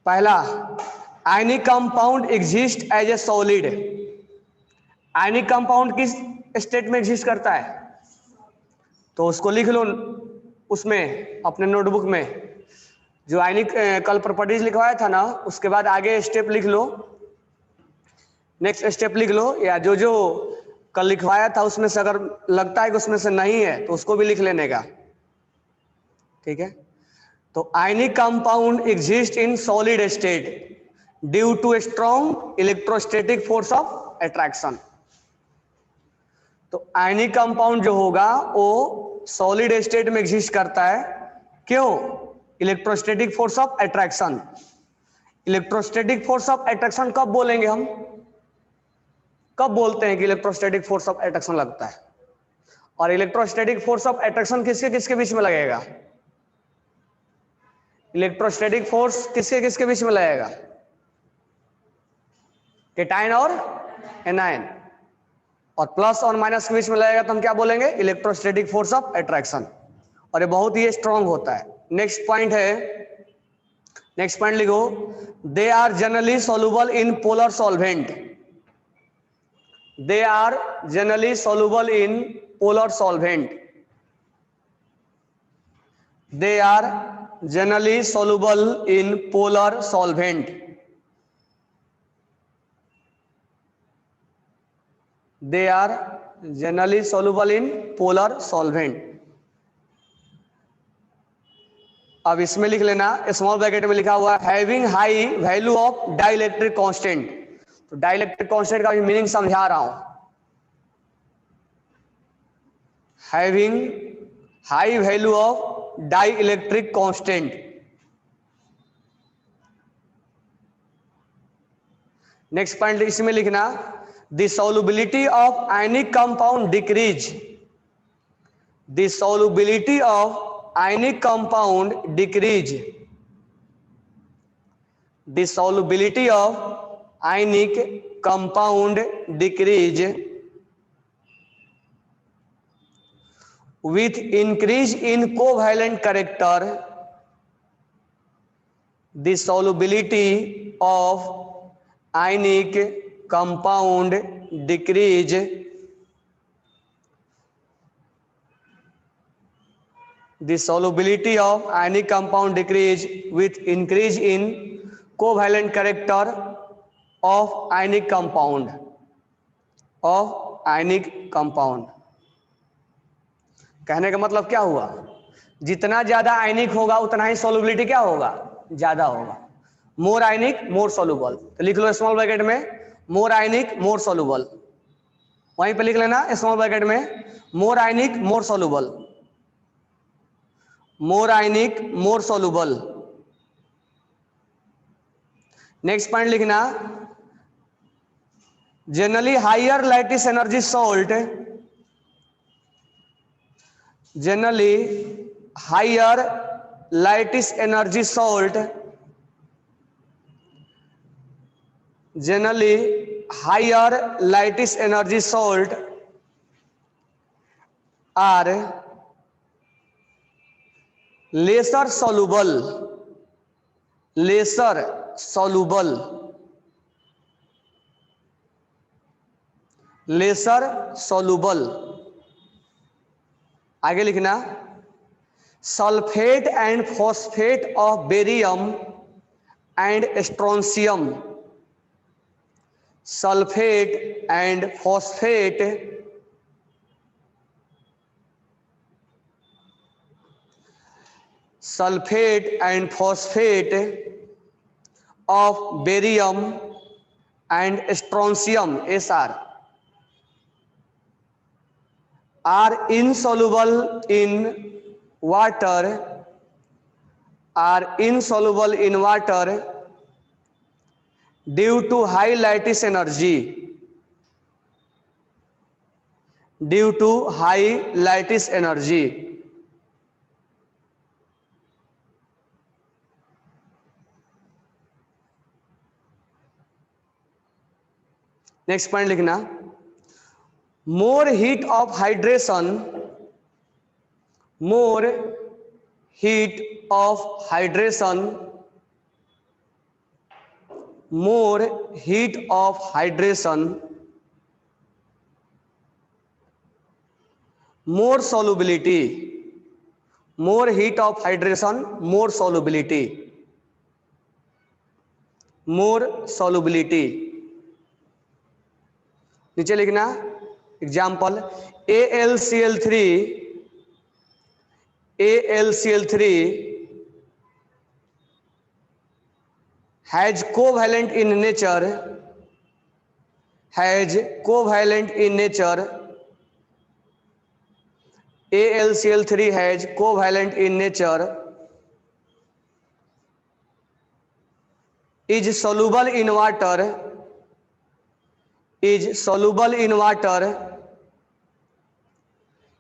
पहला, ionic compound exist as a solid. Ionic compound किस state में एग्जिस्ट करता है? तो उसको लिख लो उसमें अपने नोटबुक में, जो आयनिक कल प्रॉपर्टीज लिखवाया था ना, उसके बाद आगे स्टेप लिख लो, नेक्स्ट स्टेप लिख लो, या जो जो कल लिखवाया था उसमें से अगर लगता है कि उसमें से नहीं है तो उसको भी लिख लेने का, ठीक है। तो ionic compound exist in solid state due to strong electrostatic force of attraction. तो आयनिक कंपाउंड जो होगा वो सॉलिड स्टेट में एग्जिस्ट करता है, क्यों? Electrostatic force of attraction. Electrostatic force of attraction कब बोलेंगे हम? कब बोलते हैं कि इलेक्ट्रोस्टैटिक फोर्स ऑफ अट्रैक्शन लगता है? और इलेक्ट्रोस्टैटिक फोर्स ऑफ अट्रैक्शन किसके किसके बीच में लगेगा? इलेक्ट्रोस्टैटिक फोर्स किसके किसके बीच में लगेगा? केटायन और एनायन, और प्लस और माइनस के बीच में लगेगा तो हम क्या बोलेंगे? Electrostatic force of attraction. और ये बहुत ही स्ट्रांग होता है। नेक्स्ट पॉइंट है, नेक्स्ट पॉइंट लिखो, they are generally soluble in polar solvent. They are generally soluble in polar solvent. They are generally soluble in polar solvent. They are generally soluble in polar solvent. अब इसमें लिख लेना, small bracket में लिखा हुआ है having high value of dielectric constant. तो dielectric constant का मीनिंग समझा रहा हूं। Having high value of dielectric constant. Next point इसमें लिखना, the solubility of ionic compound decrease. The solubility of ionic compound decrease. The solubility of ionic compound decrease with increase in covalent character. The solubility of ionic compound decrease the solubility of ionic compound decrease with increase in covalent character of ionic compound, of ionic compound। कहने का मतलब क्या हुआ? जितना ज्यादा आयनिक होगा उतना ही solubility क्या होगा? ज्यादा होगा। मोर आयनिक मोर सॉल्युबल। तो लिख लो स्मॉल ब्रैकेट में, मोर आयनिक मोर सॉल्युबल। वहीं पे लिख लेना स्मॉल ब्रैकेट में, more ionic more soluble. More ionic more soluble. Next point लिखना, generally higher lattice energy salt, generally higher lattice energy salt, generally higher lattice energy salt are lesser soluble, lesser soluble, lesser soluble. आगे लिखना, sulfate and phosphate of barium and strontium, sulfate and phosphate sulfate and phosphate of barium and strontium Sr are insoluble in water, are insoluble in water due to high lattice energy, due to high lattice energy। Next point लिखना, more heat of hydration, more heat of hydration more heat of hydration, more solubility, more heat of hydration, more solubility, more solubility। नीचे लिखना example AlCl3 has covalent in nature, has covalent in nature, AlCl3 has covalent in nature, is soluble in water, is soluble in water,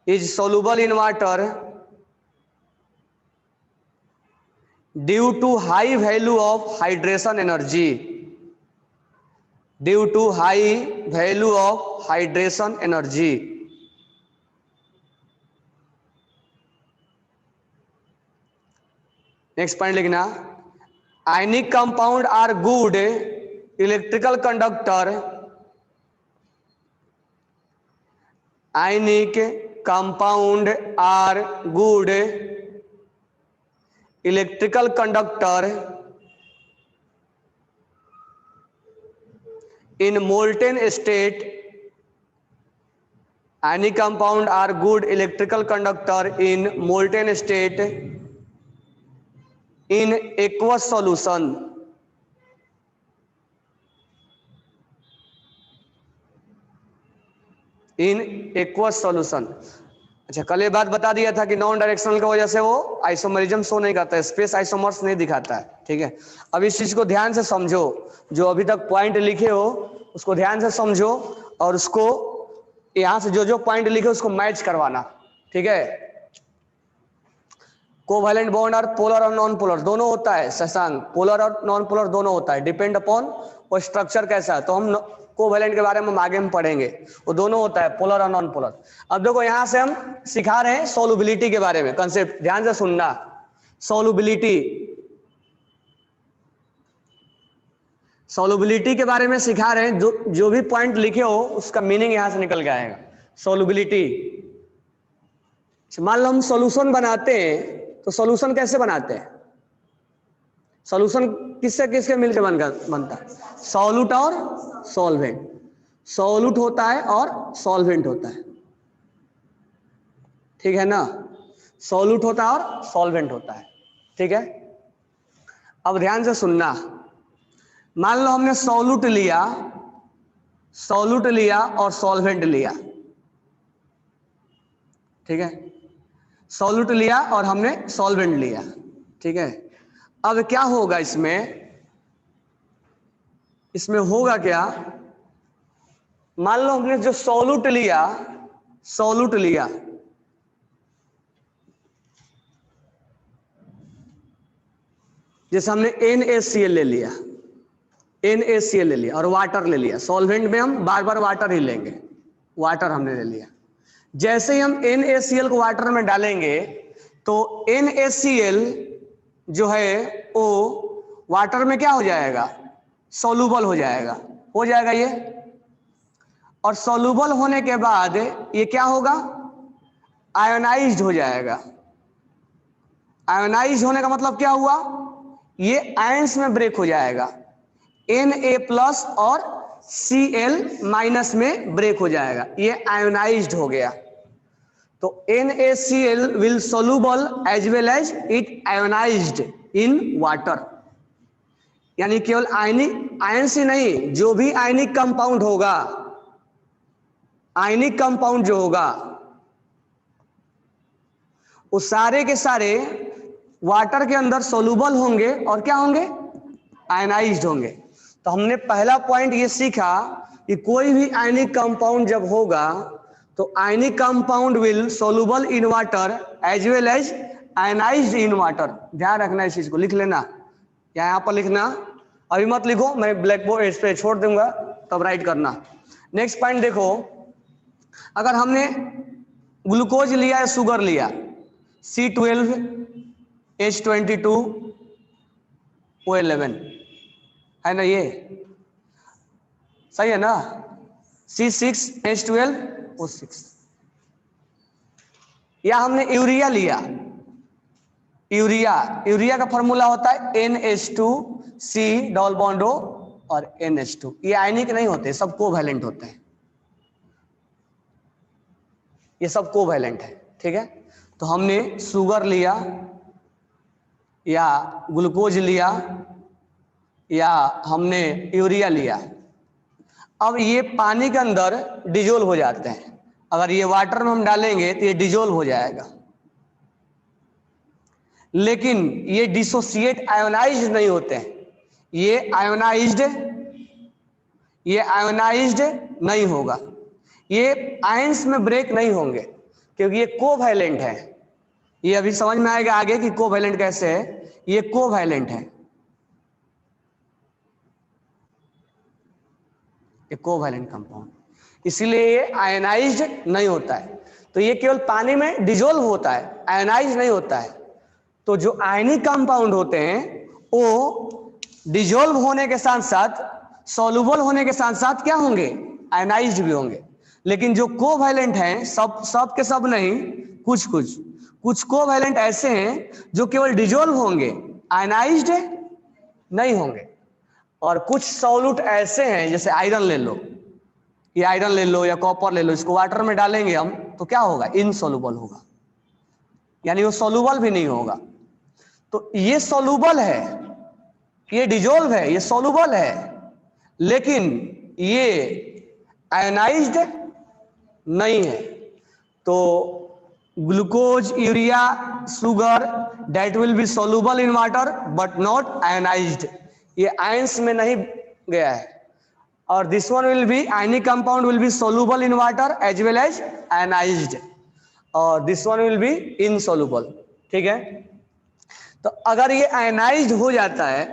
is soluble in water due to high value of hydration energy, due to high value of hydration energy। Next point लिखना ionic compound are good electrical conductor, ionic compound are good electrical conductor in molten state, any compound are good electrical conductor in molten state in aqueous solution, in aqueous solution। अच्छा कल ये बात बता दिया था कि non directional की वजह से वो आइसोमरिज्म शो नहीं करता है, स्पेस आइसोमर्स नहीं दिखाता है, ठीक है। अब इस चीज को ध्यान से समझो, जो अभी तक पॉइंट लिखे हो उसको ध्यान से समझो और उसको यहां से जो जो पॉइंट लिखे उसको मैच करवाना, ठीक है। कोवैलेंट बॉन्ड और पोलर और नॉन पोलर दोनों होता है शशांक, पोलर और नॉन पोलर दोनों होता है, डिपेंड अपॉन वो स्ट्रक्चर कैसा है। तो हम कोवैलेंट के बारे में आगे में पढ़ेंगे, वो दोनों होता है पोलर और नॉन पोलर। अब देखो यहां से हम सिखा रहे हैं सोलुबिलिटी के बारे में, कंसेप्ट ध्यान से सुनना। सोलुबिलिटी, सोलुबिलिटी के बारे में सिखा रहे हैं, जो भी पॉइंट लिखे हो उसका मीनिंग यहां से निकल के आएगा। सोलुबिलिटी, मान लो हम सॉल्यूशन बनाते हैं तो सॉल्यूशन कैसे बनाते हैं? सॉल्यूशन किससे किसके मिलकर बनता है? सॉल्यूट और सॉल्वेंट। सॉल्यूट होता है और सॉल्वेंट होता है, ठीक है ना। सॉल्यूट होता है और सॉल्वेंट होता है, ठीक है। अब ध्यान से सुनना, मान लो हमने सॉल्यूट लिया, सॉल्यूट लिया और सॉल्वेंट लिया, ठीक है। सॉल्यूट लिया और हमने सॉल्वेंट लिया, ठीक है। अब क्या होगा इसमें, इसमें होगा क्या, मान लो हमने जो सॉल्यूट लिया, सॉल्यूट लिया, जैसे हमने NaCl ले लिया, NaCl ले लिया और वाटर ले लिया। सॉल्वेंट में हम बार बार वाटर ही लेंगे, वाटर हमने ले लिया। जैसे ही हम NaCl को वाटर में डालेंगे तो NaCl जो है वो वाटर में क्या हो जाएगा? सॉल्यूबल हो जाएगा, हो जाएगा ये। और सॉल्यूबल होने के बाद ये क्या होगा? आयोनाइज्ड हो जाएगा। आयोनाइज्ड होने का मतलब क्या हुआ? ये आयंस में ब्रेक हो जाएगा, Na+ और Cl- में ब्रेक हो जाएगा, ये आयोनाइज्ड हो गया। तो NaCl will soluble as well as it ionized in water। यानी केवल आयनिक आयंस ही नहीं, जो भी आयनिक कंपाउंड होगा, आयनिक कंपाउंड जो होगा वो सारे के सारे वाटर के अंदर सोलूबल होंगे और क्या होंगे? आयनाइज्ड होंगे। तो हमने पहला पॉइंट ये सीखा कि कोई भी आयनिक कंपाउंड जब होगा तो ionic compound will soluble in water as well as ionized in water. ध्यान रखना इस चीज को, लिख लेना या यहाँ पर लिखना, अभी मत लिखो, मैं ब्लैक बोर्ड पे छोड़ दूंगा तब राइट करना। नेक्स्ट पॉइंट देखो, अगर हमने ग्लूकोज लिया या शुगर लिया, C12H22O11, है ना, ये सही है ना, C6H12O6। या हमने यूरिया लिया, यूरिया का फॉर्मूला होता है NH2C डबल बॉन्ड O और NH2। ये आयनिक नहीं होते, सब कोवैलेंट होते हैं, ये सब कोवैलेंट है, ठीक है। तो हमने शुगर लिया या ग्लूकोज लिया या हमने यूरिया लिया, अब ये पानी के अंदर डिजोल्व हो जाते हैं। अगर ये वाटर में हम डालेंगे तो ये डिजोल्व हो जाएगा, लेकिन ये डिसोसिएट आयोनाइज्ड नहीं होते हैं, ये आयोनाइज्ड नहीं होगा, ये आयंस में ब्रेक नहीं होंगे, क्योंकि ये कोवैलेंट है। ये अभी समझ में आएगा आगे कि कोवैलेंट कैसे है। ये कोवैलेंट है, ये कोवैलेंट कंपाउंड, इसलिए ये आयनाइज्ड नहीं होता है। तो ये केवल पानी में डिजोल्व होता है, आयनाइज नहीं होता है। तो जो आयनिक कंपाउंड होते हैं वो डिजोल्व होने के साथ साथ, सॉल्युबल होने के साथ साथ क्या होंगे, आयनाइज्ड भी होंगे। लेकिन जो कोवैलेंट हैं, सब के सब नहीं, कुछ कोवैलेंट ऐसे हैं जो केवल डिजोल्व होंगे, आयनाइज्ड नहीं होंगे। और कुछ सॉल्यूट ऐसे हैं, जैसे आयरन ले लो, ये आयरन ले लो या कॉपर ले लो, इसको वाटर में डालेंगे हम तो क्या होगा, इनसॉल्युबल होगा, यानी वो सॉल्युबल भी नहीं होगा। तो ये सॉल्युबल है, ये डिजोल्व है, ये सॉल्युबल है, लेकिन ये आयनाइज्ड नहीं है। तो glucose, urea, sugar, that will be soluble in water but not ionized, ये आयंस में नहीं गया है। और this one will be, ionic compound will be soluble in water as well as ionized, और this one will be insoluble, ठीक है। तो अगर ये आयनाइज्ड हो जाता है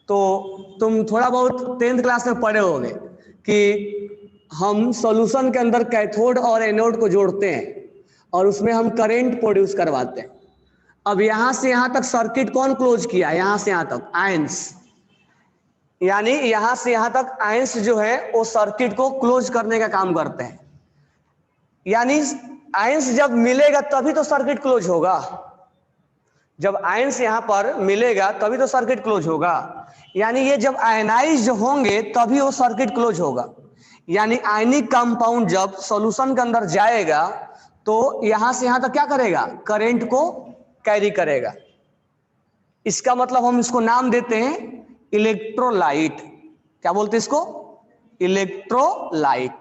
तो तुम थोड़ा बहुत 10th क्लास में पढ़े होंगे कि हम सॉल्यूशन के अंदर कैथोड और एनोड को जोड़ते हैं और उसमें हम करंट प्रोड्यूस करवाते हैं। अब यहां से यहां तक सर्किट कौन क्लोज किया, यहां से यहां तक आयंस, यानी यहां से यहां तक आयंस जो है वो सर्किट को क्लोज करने का काम करते हैं। यानी आयंस जब मिलेगा तभी तो सर्किट क्लोज होगा, जब आयंस यहां पर मिलेगा तभी तो सर्किट क्लोज होगा। यानी ये जब आयनाइज्ड होंगे तभी वो सर्किट क्लोज होगा। यानी आयनिक कंपाउंड जब सॉल्यूशन के अंदर जाएगा तो यहां से यहां तक क्या करेगा, करंट को कैरी करेगा। इसका मतलब हम इसको नाम देते हैं इलेक्ट्रोलाइट। क्या बोलते हैं इसको, इलेक्ट्रोलाइट।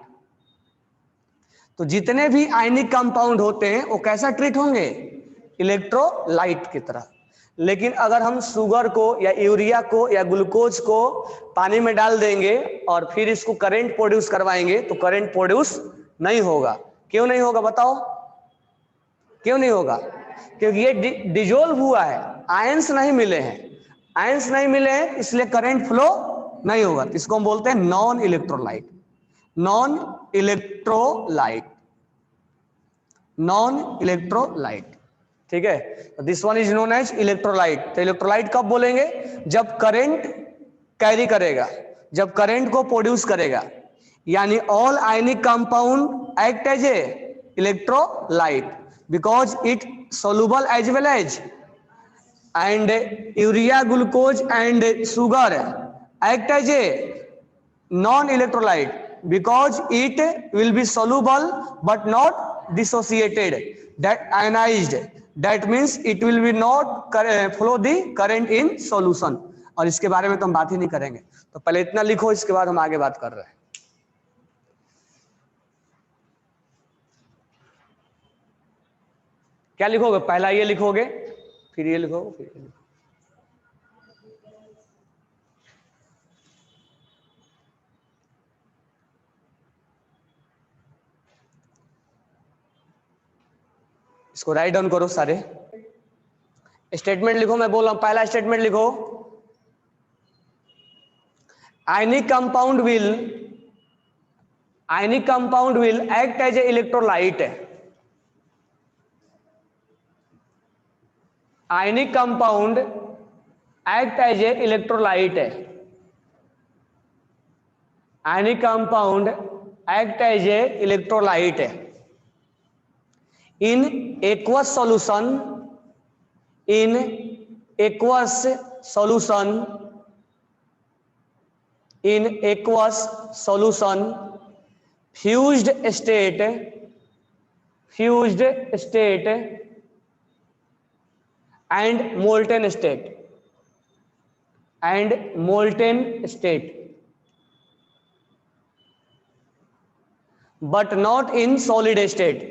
तो जितने भी आयनिक कंपाउंड होते हैं वो कैसा ट्रीट होंगे, इलेक्ट्रोलाइट की तरह। लेकिन अगर हम शुगर को या यूरिया को या ग्लूकोज को पानी में डाल देंगे और फिर इसको करंट प्रोड्यूस करवाएंगे तो करंट प्रोड्यूस नहीं होगा। क्यों नहीं होगा बताओ, क्यों नहीं होगा, क्योंकि ये डिजोल्व हुआ है, आयंस नहीं मिले हैं, आयंस नहीं मिले हैं इसलिए करंट फ्लो नहीं होगा। इसको हम बोलते हैं non electrolyte, non electrolyte, non electrolyte, ठीक है। This one is known as electrolyte. तो इलेक्ट्रोलाइट कब बोलेंगे, जब करंट कैरी करेगा, जब करंट को प्रोड्यूस करेगा। यानी all ionic compound act as a electrolyte because it soluble as well as, and urea, glucose and sugar act as a non electrolyte because it will be soluble but not dissociated, that ionized, that means it will be not flow the current in solution। और इसके बारे में तो हम बात ही नहीं करेंगे, तो पहले इतना लिखो, इसके बाद हम आगे बात कर रहे हैं। क्या लिखोगे, पहला ये लिखोगे, फिर ये लिखोगे, फिर ये लिखोगे। इसको राइट डाउन करो सारे, स्टेटमेंट लिखो, मैं बोल रहा हूं पहला स्टेटमेंट लिखो, ionic compound will act as a electrolyte, ionic compound act as a electrolyte ionic compound act as a electrolyte in aqueous solution in aqueous solution in aqueous solution fused state and molten state but not in solid state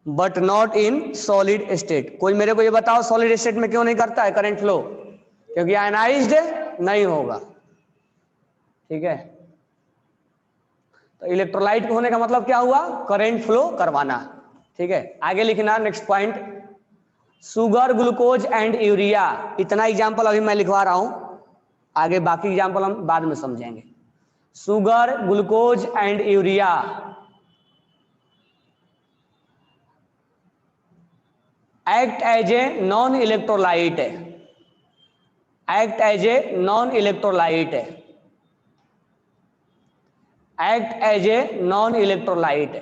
but not in solid state कोई मेरे को ये बताओ solid state में क्यों नहीं करता है करंट फ्लो? क्योंकि आयनाइज्ड नहीं होगा। ठीक है, तो इलेक्ट्रोलाइट होने का मतलब क्या हुआ? करंट फ्लो करवाना। ठीक है, आगे लिखना next point, sugar, glucose and urea. इतना एग्जाम्पल अभी मैं लिखवा रहा हूं, आगे बाकी एग्जाम्पल हम बाद में समझेंगे। Sugar, glucose and urea act as a non-electrolyte act as a non-electrolyte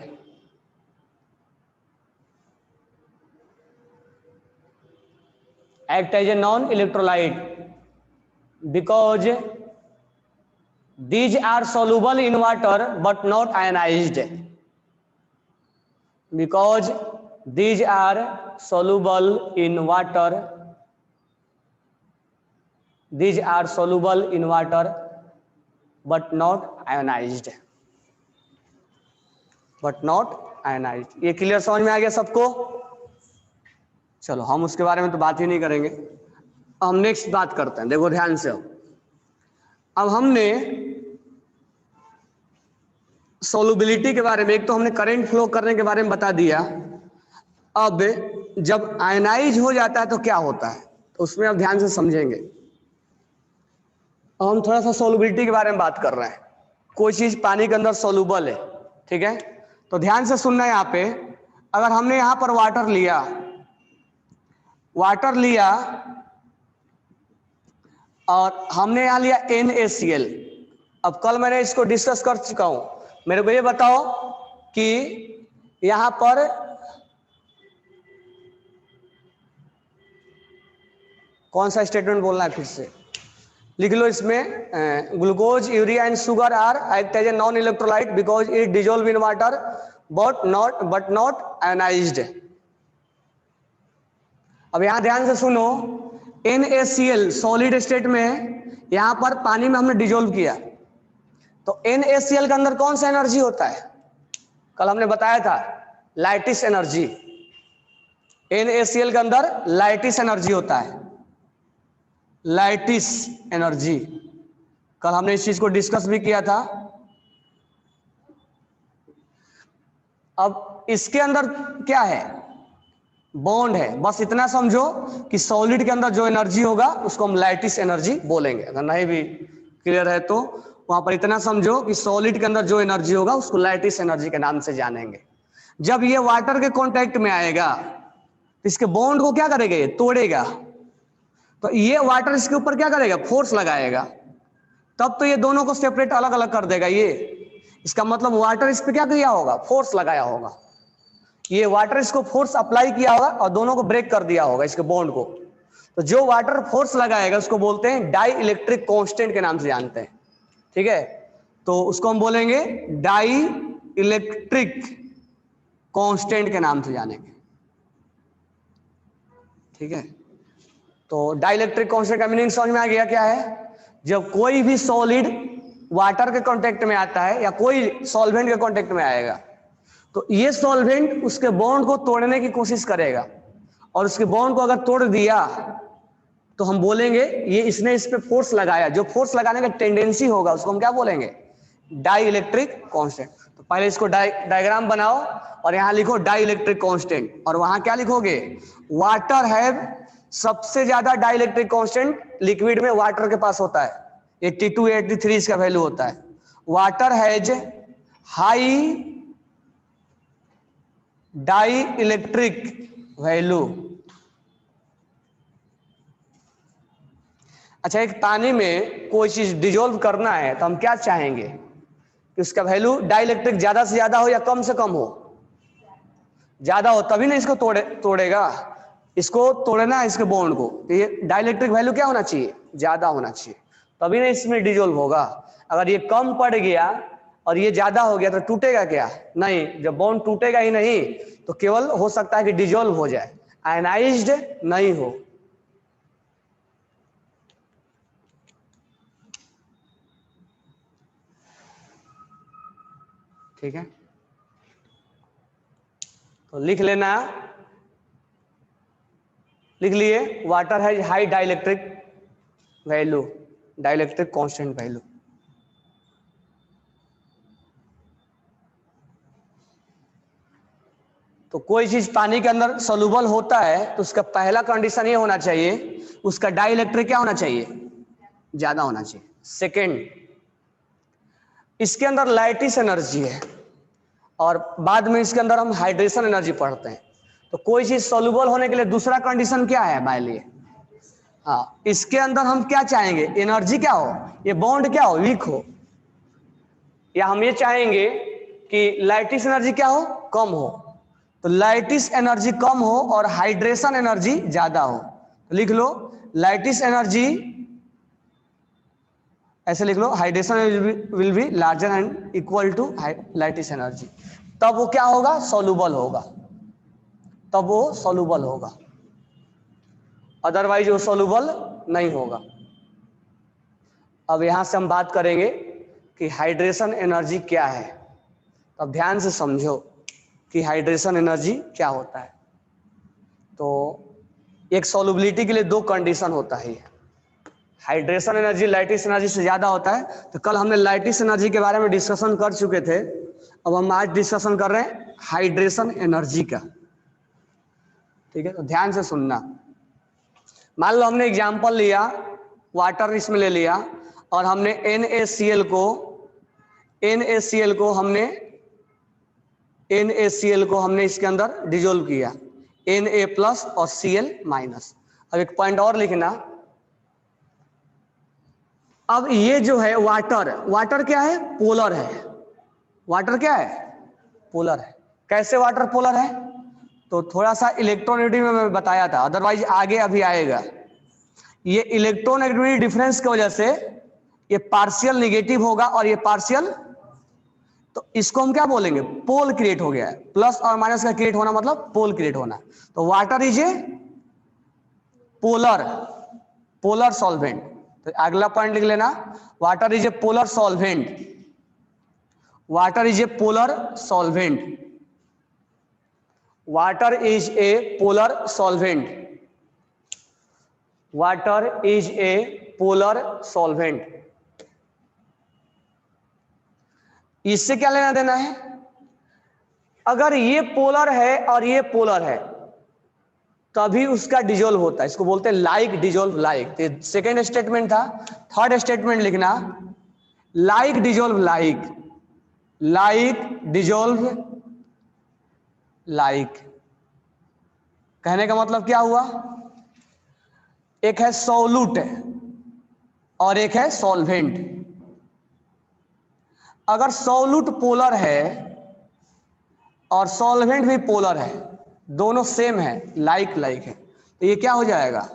because these are soluble in water but not ionized because these are soluble in water but not ionized ये clear समझ में आ गया सबको? चलो हम उसके बारे में तो बात ही नहीं करेंगे, हम नेक्स्ट बात करते हैं। देखो ध्यान से, अब हमने सोलुबिलिटी के बारे में, एक तो हमने करंट फ्लो करने के बारे में बता दिया। अब जब आयनाइज हो जाता है तो क्या होता है, तो उसमें अब ध्यान से समझेंगे। हम थोड़ा सा सोलुबिलिटी के बारे में बात कर रहे हैं। कोई चीज पानी के अंदर सोलुबल है, ठीक है, तो ध्यान से सुनना है। यहाँ पे अगर हमने यहाँ पर वाटर लिया और हमने यहाँ लिया NaCl। अब कल मैंने इसको डिस्कस कर चुका हूं। मेरे को ये बताओ कि यहां पर कौन सा स्टेटमेंट बोलना है, फिर से लिख लो इसमें। Glucose, urea and sugar are act as a non electrolyte because it dissolve in water but not ionized. अब यहां ध्यान से सुनो, NaCl सॉलिड स्टेट में, यहां पर पानी में हमने डिजोल्व किया, तो NaCl के अंदर कौन सा एनर्जी होता है? कल हमने बताया था लाइटिस एनर्जी। NaCl के अंदर लाइटिस एनर्जी होता है, लाइटिस एनर्जी। कल हमने इस चीज को डिस्कस भी किया था। अब इसके अंदर क्या है? बॉन्ड है। बस इतना समझो कि सॉलिड के अंदर जो एनर्जी होगा उसको हम लाइटिस एनर्जी बोलेंगे। अगर नहीं भी क्लियर है तो वहां पर इतना समझो कि सॉलिड के अंदर जो एनर्जी होगा उसको लाइटिस एनर्जी के नाम से जानेंगे। जब ये वाटर के कांटेक्ट में आएगा तो इसके बॉन्ड को क्या करेगा? ये तोड़ेगा। तो ये वाटर इसके ऊपर क्या करेगा? फोर्स लगाएगा, तब तो ये दोनों को सेपरेट अलग अलग कर देगा। ये इसका मतलब वाटर इस पे क्या किया होगा? फोर्स लगाया होगा। ये वाटर इसको फोर्स अप्लाई किया होगा और दोनों को ब्रेक कर दिया होगा, इसके बॉन्ड को। तो जो वाटर फोर्स लगाएगा उसको बोलते हैं डाई इलेक्ट्रिक कांस्टेंट के नाम से जानते हैं। ठीक है, तो उसको हम बोलेंगे डाई इलेक्ट्रिक कांस्टेंट के नाम से जानेंगे। ठीक है, तो डाई इलेक्ट्रिक कांस्टेंट का मीनिंग समझ में आ गया क्या है? जब कोई भी सॉलिड वाटर के कांटेक्ट में आता है या कोई सॉल्वेंट के कांटेक्ट में आएगा तो ये सॉल्वेंट उसके बॉन्ड को तोड़ने की कोशिश करेगा, और उसके बॉन्ड को अगर तोड़ दिया तो हम बोलेंगे ये इसने इस पे फोर्स लगाया। जो फोर्स लगाने का टेंडेंसी होगा उसको हम क्या बोलेंगे? Dielectric constant. तो पहले इसको डायग्राम बनाओ और यहां लिखो डाई इलेक्ट्रिक कांस्टेंट, और वहां क्या लिखोगे? वाटर है सबसे ज्यादा डाई इलेक्ट्रिक कांस्टेंट लिक्विड में वाटर के पास होता है, 82 83 इसका वैल्यू होता है। Water has high dielectric value अच्छा, एक पानी में कोई चीज डिजोल्व करना है तो हम क्या चाहेंगे कि उसका वैल्यू डाइलेक्ट्रिक ज्यादा से ज्यादा हो या कम से कम हो? ज्यादा हो, तभी ना इसको तोड़ेगा। इसको तोड़ना है, इसके बॉन्ड को, तो ये डाइलेक्ट्रिक वैल्यू क्या होना चाहिए? ज्यादा होना चाहिए, तभी ना इसमें डिजोल्व होगा। अगर ये कम पड़ गया और ये ज्यादा हो गया तो टूटेगा क्या? नहीं। जब बॉन्ड टूटेगा ही नहीं तो केवल हो सकता है कि डिजोल्व हो जाए, आयनाइज्ड नहीं हो। ठीक है, तो लिख लेना, लिख लिए, water has high dielectric value, dielectric constant value. तो कोई चीज पानी के अंदर सोल्यूबल होता है तो उसका पहला कंडीशन ये होना चाहिए, उसका डाइलेक्ट्रिक क्या होना चाहिए? ज्यादा होना चाहिए। सेकेंड, इसके अंदर लाइटिस एनर्जी है और बाद में इसके अंदर हम हाइड्रेशन एनर्जी पढ़ते हैं। तो कोई चीज सोल्यूबल होने के लिए दूसरा कंडीशन क्या है हमारे लिए? हाँ, इसके अंदर हम क्या चाहेंगे? एनर्जी क्या हो? ये बॉन्ड क्या हो? वीक हो। या हम ये चाहेंगे कि लाइटिस एनर्जी क्या हो? कम हो। तो लाइटिस एनर्जी कम हो और हाइड्रेशन एनर्जी ज्यादा हो, तो लिख लो लाइटिस एनर्जी, ऐसे लिख लो, hydration will be larger and equal to lattice energy. तब वो क्या होगा? सोल्यूबल होगा, तब वो सोल्यूबल होगा, अदरवाइज वो सोल्यूबल नहीं होगा। अब यहां से हम बात करेंगे कि हाइड्रेशन एनर्जी क्या है। अब ध्यान से समझो कि हाइड्रेशन एनर्जी क्या होता है। तो एक सॉल्युबिलिटी के लिए दो कंडीशन होता है, हाइड्रेशन एनर्जी लाइटिस एनर्जी से ज्यादा होता है। तो कल हमने लाइटिस एनर्जी के बारे में डिस्कशन कर चुके थे, अब हम आज डिस्कशन कर रहे हैं हाइड्रेशन एनर्जी का। ठीक है, तो ध्यान से सुनना। मान लो हमने एग्जांपल लिया, वाटर इसमें ले लिया और हमने NaCl को हमने इसके अंदर डिजोल्व किया, Na प्लस और Cl माइनस। अब एक पॉइंट और लिखना, अब ये जो है वाटर क्या है? पोलर है। वाटर क्या है? पोलर है। कैसे वाटर पोलर है? तो थोड़ा सा इलेक्ट्रोनेगेटिव में मैं बताया था, अदरवाइज आगे अभी आएगा। ये इलेक्ट्रोनेगेटिविटी डिफरेंस की वजह से ये पार्शियल नेगेटिव होगा और ये पार्शियल, तो इसको हम क्या बोलेंगे? पोल क्रिएट हो गया है। प्लस और माइनस का क्रिएट होना मतलब पोल क्रिएट होना। तो water is a polar solvent. तो अगला पॉइंट लिख लेना, water is a polar solvent, water is a polar solvent, water is a polar solvent, water is a polar solvent. इससे क्या लेना देना है? अगर ये पोलर है और ये पोलर है तभी उसका डिजोल्व होता है, इसको बोलते हैं like dissolve like. Second statement था। थर्ड स्टेटमेंट लिखना, like dissolve like, like dissolve like. कहने का मतलब क्या हुआ? एक है सॉल्यूट और एक है सॉल्वेंट। अगर सॉल्यूट पोलर है और सॉल्वेंट भी पोलर है, दोनों सेम है, लाइक है, तो ये क्या हो जाएगा?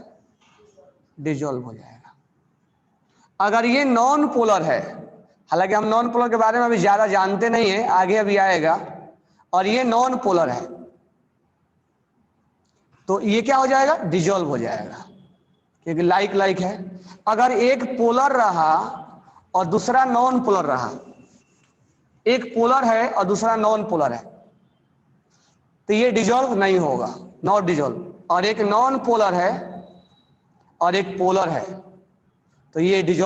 डिजोल्व हो जाएगा। अगर ये नॉन पोलर है, हालांकि हम नॉन पोलर के बारे में अभी ज्यादा जानते नहीं है, आगे अभी आएगा, और ये नॉन पोलर है तो ये क्या हो जाएगा? डिजोल्व हो जाएगा, क्योंकि लाइक है। अगर एक पोलर रहा और दूसरा नॉन पोलर रहा, एक पोलर है और दूसरा नॉन पोलर है, तो ये डिजोल्व नहीं होगा, नॉट डिजोल्व। और एक नॉन पोलर है और एक पोलर है तो ये डिजोल्व